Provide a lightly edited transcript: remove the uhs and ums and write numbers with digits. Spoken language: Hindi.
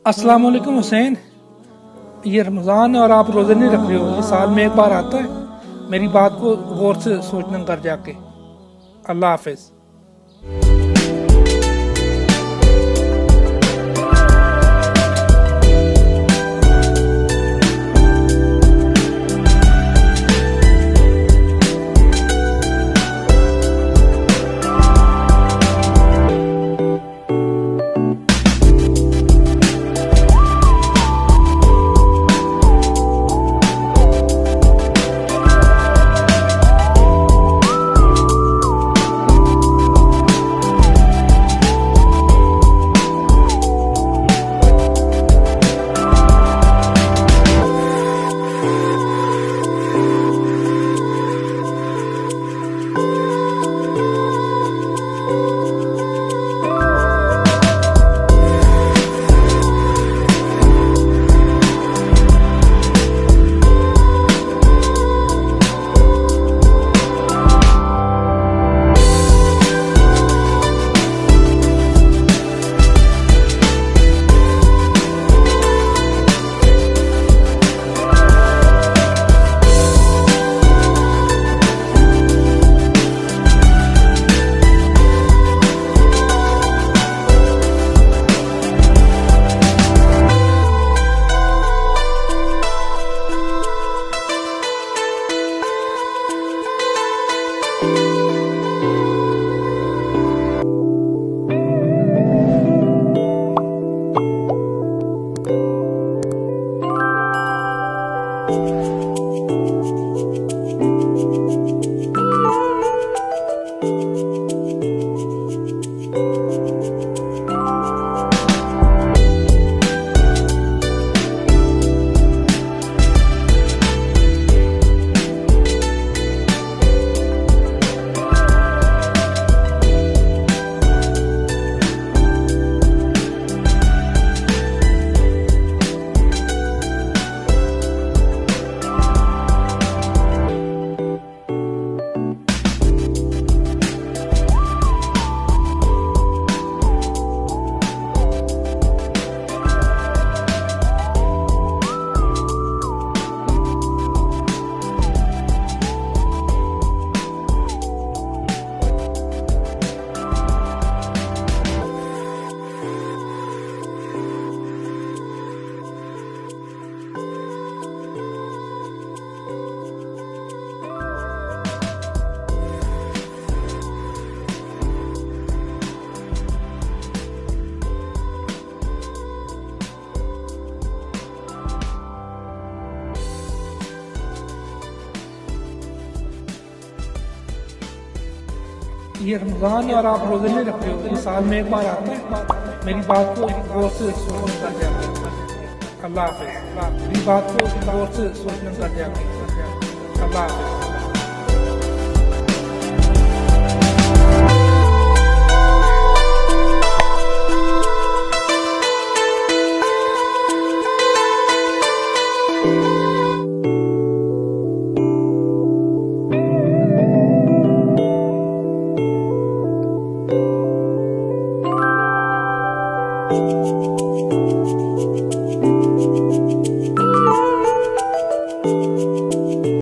अस्सलाम वालेकुम हुसैन, ये रमज़ान है और आप रोज़े नहीं रख रहे हो। ये साल में एक बार आता है। मेरी बात को गौर से सोचना कर जाके। अल्लाह हाफिज़। ये रमज़ान है और आप रोज़े नहीं रख रहे हो, ये साल में एक बार आता है। मेरी बात को गौर से सोचना कर जाए। अल्लाह हाफ़िज़। मेरी बात को गौर से सोचना कर जाए। अल्लाह हाफ़िज़।